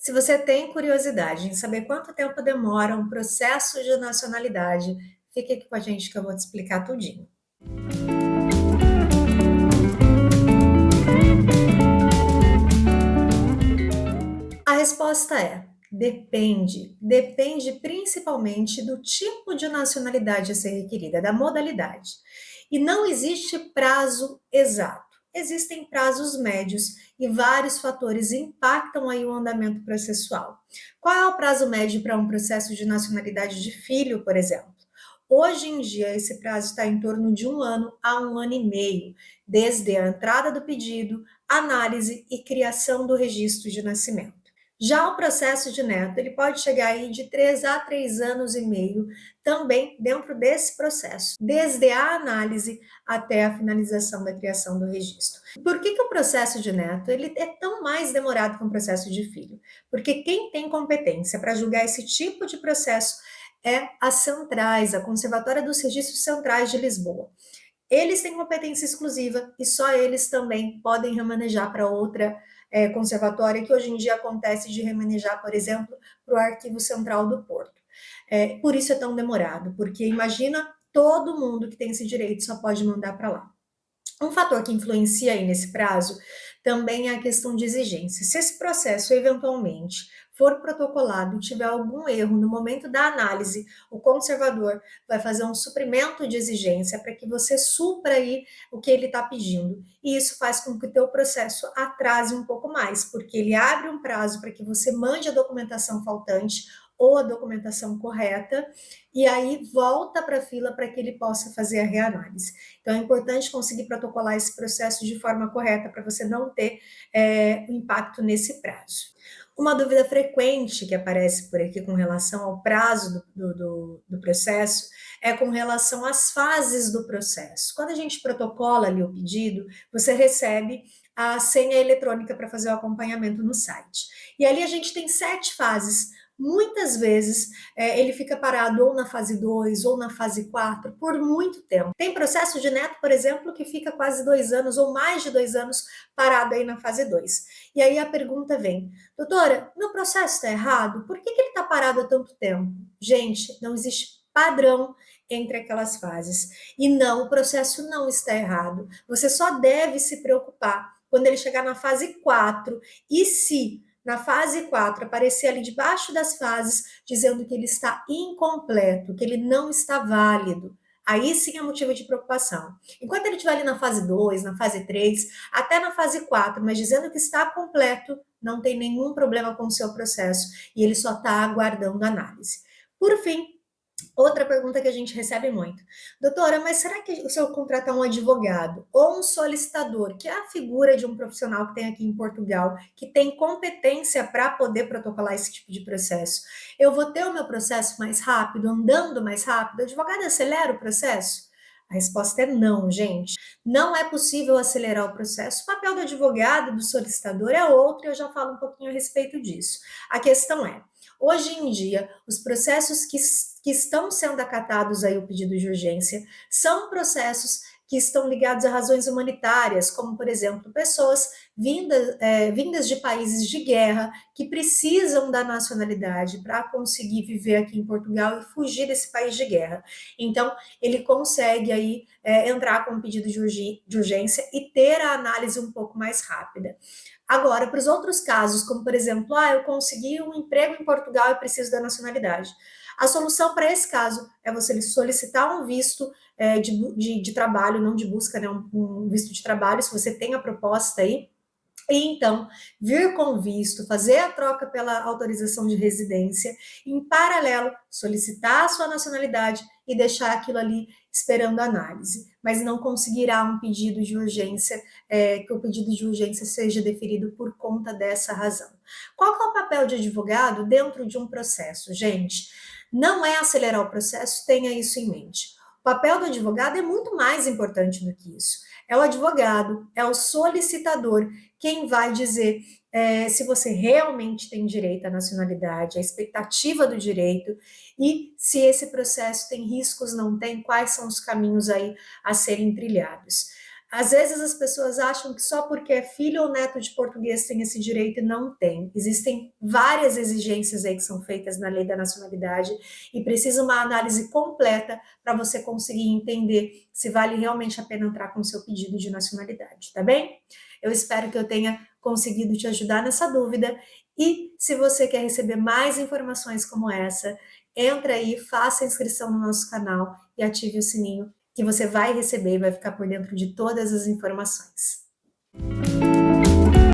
Se você tem curiosidade em saber quanto tempo demora um processo de nacionalidade, fique aqui com a gente que eu vou te explicar tudinho. A resposta é: depende. Depende principalmente do tipo de nacionalidade a ser requerida, da modalidade. E não existe prazo exato. Existem prazos médios e vários fatores impactam aí o andamento processual. Qual é o prazo médio para um processo de nacionalidade de filho, por exemplo? Hoje em dia, esse prazo está em torno de 1 ano a 1 ano e meio, desde a entrada do pedido, análise e criação do registro de nascimento. Já o processo de neto, ele pode chegar aí de 3 a 3 anos e meio, também dentro desse processo, desde a análise até a finalização da criação do registro. Por que o processo de neto ele é tão mais demorado que um processo de filho? Porque quem tem competência para julgar esse tipo de processo é as centrais, a Conservatória dos Registros Centrais de Lisboa. Eles têm competência exclusiva e só eles também podem remanejar para outra conservatória, que hoje em dia acontece de remanejar, por exemplo, para o Arquivo Central do Porto. Por isso é tão demorado, porque imagina todo mundo que tem esse direito só pode mandar para lá. Um fator que influencia aí nesse prazo também é a questão de exigência. Se esse processo eventualmente for protocolado e tiver algum erro no momento da análise, o conservador vai fazer um suprimento de exigência para que você supra aí o que ele está pedindo. E isso faz com que o teu processo atrase um pouco mais, porque ele abre um prazo para que você mande a documentação faltante ou a documentação correta, e aí volta para a fila para que ele possa fazer a reanálise. Então, é importante conseguir protocolar esse processo de forma correta para você não ter impacto nesse prazo. Uma dúvida frequente que aparece por aqui com relação ao prazo do processo é com relação às fases do processo. Quando a gente protocola ali o pedido, você recebe a senha eletrônica para fazer o acompanhamento no site. E ali a gente tem 7 fases. Muitas vezes ele fica parado ou na fase 2 ou na fase 4 por muito tempo. Tem processo de neto, por exemplo, que fica quase 2 anos ou mais de 2 anos parado aí na fase 2. E aí a pergunta vem: doutora, meu processo está errado? Por que ele está parado há tanto tempo? Gente, não existe padrão entre aquelas fases. E não, o processo não está errado. Você só deve se preocupar quando ele chegar na fase 4 e se na fase 4 aparecer ali debaixo das fases dizendo que ele está incompleto, que ele não está válido. Aí sim é motivo de preocupação. Enquanto ele estiver ali na fase 2, na fase 3, até na fase 4, mas dizendo que está completo, não tem nenhum problema com o seu processo e ele só está aguardando análise. Por fim, outra pergunta que a gente recebe muito: doutora, mas será que se eu contratar um advogado ou um solicitador, que é a figura de um profissional que tem aqui em Portugal, que tem competência para poder protocolar esse tipo de processo, eu vou ter o meu processo mais rápido, andando mais rápido? O advogado acelera o processo? A resposta é não, gente. Não é possível acelerar o processo. O papel do advogado, do solicitador é outro, e eu já falo um pouquinho a respeito disso. A questão é: hoje em dia, os processos que estão sendo acatados aí o pedido de urgência são processos que estão ligados a razões humanitárias, como, por exemplo, pessoas vindas de países de guerra que precisam da nacionalidade para conseguir viver aqui em Portugal e fugir desse país de guerra. Então, ele consegue aí entrar com um pedido de urgência e ter a análise um pouco mais rápida. Agora, para os outros casos, como por exemplo, eu consegui um emprego em Portugal e preciso da nacionalidade. A solução para esse caso é você solicitar um visto de trabalho, não de busca, né? Um visto de trabalho, se você tem a proposta aí. E então, vir com visto, fazer a troca pela autorização de residência, em paralelo, solicitar a sua nacionalidade e deixar aquilo ali esperando análise. Mas não conseguirá um pedido de urgência, que o pedido de urgência seja deferido por conta dessa razão. Qual que é o papel de advogado dentro de um processo, gente? Não é acelerar o processo, tenha isso em mente. O papel do advogado é muito mais importante do que isso. É o advogado, é o solicitador quem vai dizer se você realmente tem direito à nacionalidade, a expectativa do direito e se esse processo tem riscos, não tem, quais são os caminhos aí a serem trilhados. Às vezes as pessoas acham que só porque é filho ou neto de português tem esse direito e não tem. Existem várias exigências aí que são feitas na lei da nacionalidade e precisa uma análise completa para você conseguir entender se vale realmente a pena entrar com o seu pedido de nacionalidade, tá bem? Eu espero que eu tenha conseguido te ajudar nessa dúvida e se você quer receber mais informações como essa, entra aí, faça a inscrição no nosso canal e ative o sininho que você vai receber e vai ficar por dentro de todas as informações.